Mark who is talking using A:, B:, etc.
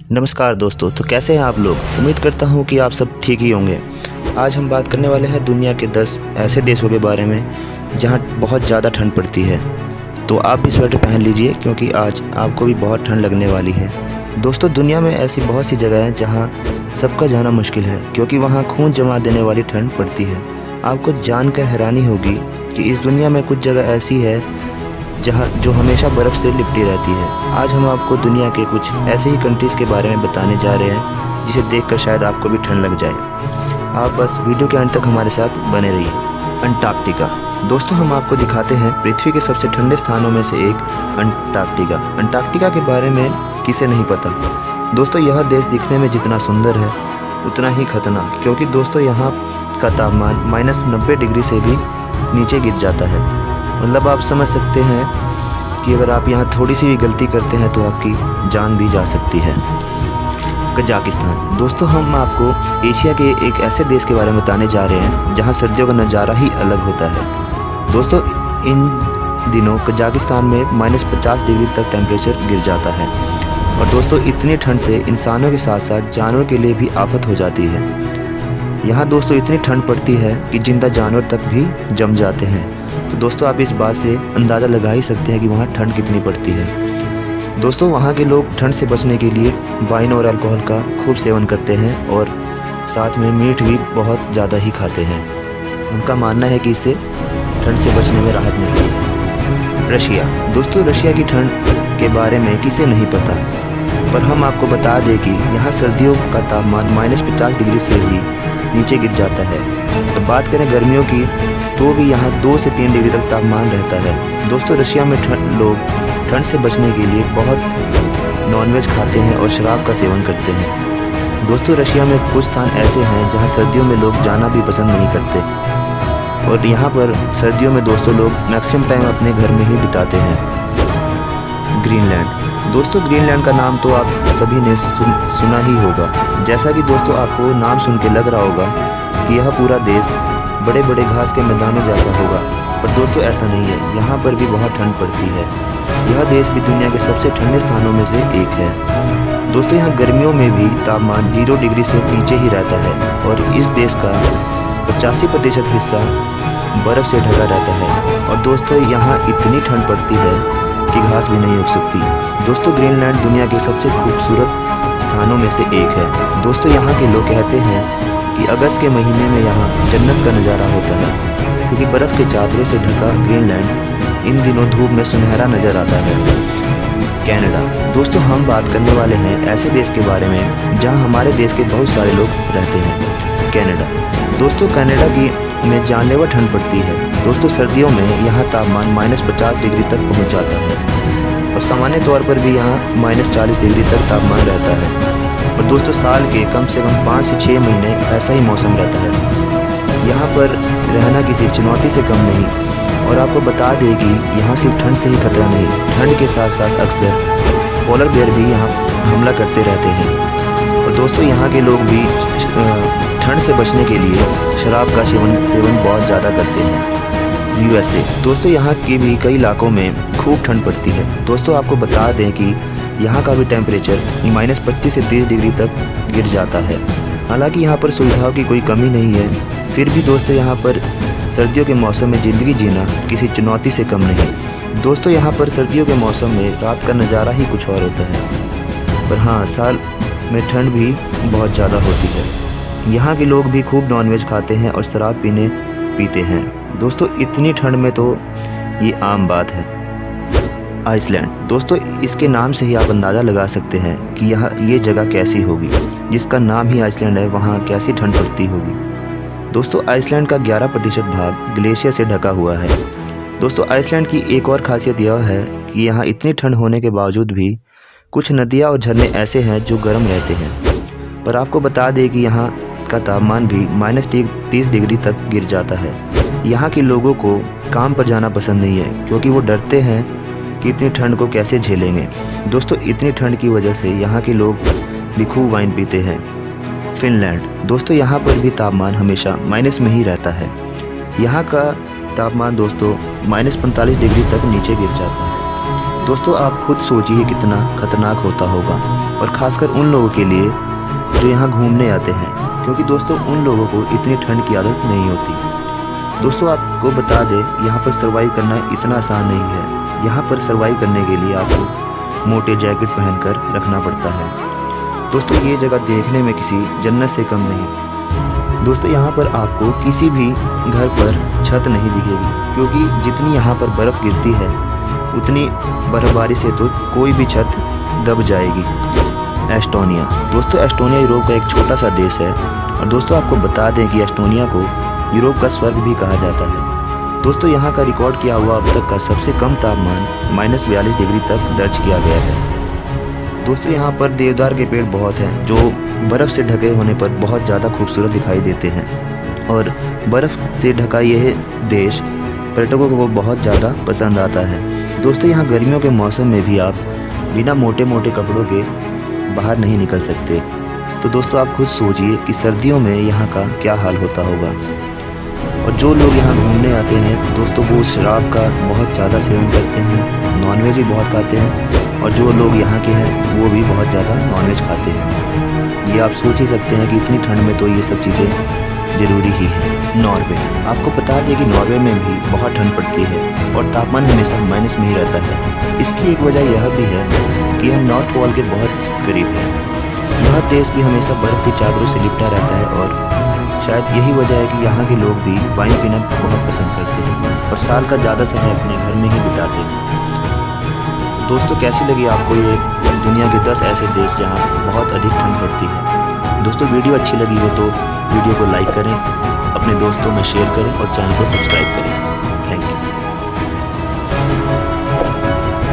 A: नमस्कार दोस्तों, तो कैसे हैं आप लोग। उम्मीद करता हूं कि आप सब ठीक ही होंगे। आज हम बात करने वाले हैं दुनिया के 10 ऐसे देशों के बारे में जहां बहुत ज़्यादा ठंड पड़ती है। तो आप भी स्वेटर पहन लीजिए क्योंकि आज आपको भी बहुत ठंड लगने वाली है। दोस्तों, दुनिया में ऐसी बहुत सी जगह हैं जहां सबका जाना मुश्किल है क्योंकि वहां खून जमा देने वाली ठंड पड़ती है। आपको जानकर हैरानी होगी कि इस दुनिया में कुछ जगह ऐसी है जो हमेशा बर्फ़ से लिपटी रहती है। आज हम आपको दुनिया के कुछ ऐसे ही कंट्रीज़ के बारे में बताने जा रहे हैं जिसे देखकर शायद आपको भी ठंड लग जाए। आप बस वीडियो के अंत तक हमारे साथ बने रहिए। अंटार्कटिका। दोस्तों, हम आपको दिखाते हैं पृथ्वी के सबसे ठंडे स्थानों में से एक अंटार्कटिका। अंटार्कटिका के बारे में किसे नहीं पता। दोस्तों, यह देश दिखने में जितना सुंदर है उतना ही खतरनाक, क्योंकि दोस्तों यहाँ का तापमान -90 डिग्री से भी नीचे गिर जाता है। मतलब आप समझ सकते हैं कि अगर आप यहाँ थोड़ी सी भी गलती करते हैं तो आपकी जान भी जा सकती है। कजाकिस्तान। दोस्तों, हम आपको एशिया के एक ऐसे देश के बारे में बताने जा रहे हैं जहाँ सर्दियों का नज़ारा ही अलग होता है। दोस्तों, इन दिनों कजाकिस्तान में -50 डिग्री तक टेम्परेचर गिर जाता है। और दोस्तों, इतनी ठंड से इंसानों के साथ साथ जानवर के लिए भी आफत हो जाती है। यहाँ दोस्तों इतनी ठंड पड़ती है कि जिंदा जानवर तक भी जम जाते हैं। तो दोस्तों, आप इस बात से अंदाज़ा लगा ही सकते हैं कि वहाँ ठंड कितनी पड़ती है। दोस्तों, वहाँ के लोग ठंड से बचने के लिए वाइन और अल्कोहल का खूब सेवन करते हैं और साथ में मीट भी बहुत ज़्यादा ही खाते हैं। उनका मानना है कि इससे ठंड से बचने में राहत मिलती है। रशिया। दोस्तों, रशिया की ठंड के बारे में किसे नहीं पता, पर हम आपको बता दें कि यहाँ सर्दियों का तापमान -50 डिग्री से भी नीचे गिर जाता है। तो बात करें गर्मियों की तो भी यहाँ 2 से 3 डिग्री तक तापमान रहता है। दोस्तों, रशिया में लोग ठंड से बचने के लिए बहुत नॉनवेज खाते हैं और शराब का सेवन करते हैं। दोस्तों, रशिया में कुछ स्थान ऐसे हैं जहाँ सर्दियों में लोग जाना भी पसंद नहीं करते और यहाँ पर सर्दियों में दोस्तों लोग मैक्सिमम टाइम अपने घर में ही बिताते हैं। ग्रीनलैंड। दोस्तों, ग्रीनलैंड का नाम तो आप सभी ने सुना ही होगा। जैसा कि दोस्तों आपको नाम सुन के लग रहा होगा कि यह पूरा देश बड़े बड़े घास के मैदानों जैसा होगा, पर दोस्तों ऐसा नहीं है। यहाँ पर भी बहुत ठंड पड़ती है। यह देश भी दुनिया के सबसे ठंडे स्थानों में से एक है। दोस्तों, यहाँ गर्मियों में भी तापमान 0 डिग्री से नीचे ही रहता है और इस देश का 85% हिस्सा बर्फ़ से ढका रहता है। और दोस्तों, यहाँ इतनी ठंड पड़ती है कि घास भी नहीं उग सकती। दोस्तों, ग्रीनलैंड दुनिया के सबसे खूबसूरत स्थानों में से एक है। दोस्तों, यहाँ के लोग कहते हैं कि अगस्त के महीने में यहाँ जन्नत का नज़ारा होता है, क्योंकि बर्फ़ के चादरों से ढका ग्रीनलैंड इन दिनों धूप में सुनहरा नज़र आता है। कनाडा। दोस्तों, हम बात करने वाले हैं ऐसे देश के बारे में जहाँ हमारे देश के बहुत सारे लोग रहते हैं। कनाडा। दोस्तों, कनाडा में जानलेवा ठंड पड़ती है। दोस्तों, सर्दियों में यहाँ तापमान -50 डिग्री तक पहुँच जाता है और सामान्य तौर पर भी यहाँ -40 डिग्री तक तापमान रहता है। और दोस्तों, साल के कम से कम 5 से 6 महीने ऐसा ही मौसम रहता है। यहाँ पर रहना किसी चुनौती से कम नहीं। और आपको बता दें कि यहाँ सिर्फ ठंड से ही खतरा नहीं, ठंड के साथ साथ अक्सर पोलर बेयर भी यहाँ हमला करते रहते हैं। और दोस्तों, यहाँ के लोग भी ठंड से बचने के लिए शराब का सेवन बहुत ज़्यादा करते हैं। USA। दोस्तों, यहाँ के भी कई इलाकों में खूब ठंड पड़ती है। दोस्तों, आपको बता दें कि यहाँ का भी टेम्परेचर -25 से 30 डिग्री तक गिर जाता है। हालांकि यहाँ पर सुविधाओं की कोई कमी नहीं है, फिर भी दोस्तों यहाँ पर सर्दियों के मौसम में ज़िंदगी जीना किसी चुनौती से कम नहीं। दोस्तों, यहाँ पर सर्दियों के मौसम में रात का नज़ारा ही कुछ और होता है, पर हाँ, साल में ठंड भी बहुत ज़्यादा होती है। यहाँ के लोग भी खूब नॉनवेज खाते हैं और शराब पीते हैं। दोस्तों, इतनी ठंड में तो ये आम बात है। आइसलैंड। दोस्तों, इसके नाम से ही आप अंदाज़ा लगा सकते हैं कि ये जगह कैसी होगी। जिसका नाम ही आइसलैंड है, वहाँ कैसी ठंड पड़ती होगी। दोस्तों, आइसलैंड का 11% भाग ग्लेशियर से ढका हुआ है। दोस्तों, आइसलैंड की एक और खासियत यह है कि यहाँ इतनी ठंड होने के बावजूद भी कुछ नदियाँ और झरने ऐसे हैं जो गर्म रहते हैं। पर आपको बता दें कि यहाँ का तापमान भी -30 डिग्री तक गिर जाता है। यहाँ के लोगों को काम पर जाना पसंद नहीं है क्योंकि वो डरते हैं कि इतनी ठंड को कैसे झेलेंगे। दोस्तों, इतनी ठंड की वजह से यहाँ के लोग भी खूब वाइन पीते हैं। फिनलैंड। दोस्तों, यहाँ पर भी तापमान हमेशा माइनस में ही रहता है। यहाँ का तापमान दोस्तों -45 डिग्री तक नीचे गिर जाता है। दोस्तों, आप खुद सोचिए कितना खतरनाक होता होगा। और ख़ासकर उन लोगों के लिए जो यहाँ घूमने आते हैं, क्योंकि दोस्तों उन लोगों को इतनी ठंड की आदत नहीं होती। दोस्तों आपको बता दें, यहाँ पर सर्वाइव करना इतना आसान नहीं है। यहाँ पर सर्वाइव करने के लिए आपको मोटे जैकेट पहनकर रखना पड़ता है। दोस्तों ये जगह देखने में किसी जन्नत से कम नहीं। दोस्तों यहाँ पर आपको किसी भी घर पर छत नहीं दिखेगी, क्योंकि जितनी यहाँ पर बर्फ़ गिरती है उतनी बर्फबारी से तो कोई भी छत दब जाएगी। एस्टोनिया। दोस्तों एस्टोनिया यूरोप का एक छोटा सा देश है और दोस्तों आपको बता दें कि एस्टोनिया को यूरोप का स्वर्ग भी कहा जाता है। दोस्तों यहाँ का रिकॉर्ड किया हुआ अब तक का सबसे कम तापमान -42 डिग्री तक दर्ज किया गया है। दोस्तों यहाँ पर देवदार के पेड़ बहुत हैं जो बर्फ़ से ढके होने पर बहुत ज़्यादा खूबसूरत दिखाई देते हैं, और बर्फ़ से ढका यह देश पर्यटकों को बहुत ज़्यादा पसंद आता है। दोस्तों यहाँ गर्मियों के मौसम में भी आप बिना मोटे मोटे कपड़ों के बाहर नहीं निकल सकते। तो दोस्तों आप खुद सोचिए कि सर्दियों में यहाँ का क्या हाल होता होगा। और जो लोग यहाँ घूमने आते हैं दोस्तों वो शराब का बहुत ज़्यादा सेवन करते हैं, नॉनवेज भी बहुत खाते हैं, और जो लोग यहाँ के हैं वो भी बहुत ज़्यादा नॉनवेज खाते हैं। ये आप सोच ही सकते हैं कि इतनी ठंड में तो ये सब चीज़ें ज़रूरी ही है। नॉर्वे। आपको बता दें कि नॉर्वे में भी बहुत ठंड पड़ती है और तापमान हमेशा माइनस में ही रहता है। इसकी एक वजह यह भी है कि यह नॉर्थ पोल के बहुत करीब है। यह देश भी हमेशा बर्फ़ की चादरों से लिपटा रहता है, और शायद यही वजह है कि यहाँ के लोग भी वाइन पीना बहुत पसंद करते हैं और साल का ज़्यादा समय अपने घर में ही बिताते हैं। दोस्तों कैसी लगी आपको ये दुनिया के 10 ऐसे देश जहाँ बहुत अधिक ठंड पड़ती है। दोस्तों वीडियो अच्छी लगी हो तो वीडियो को लाइक करें, अपने दोस्तों में शेयर करें और चैनल को सब्सक्राइब करें।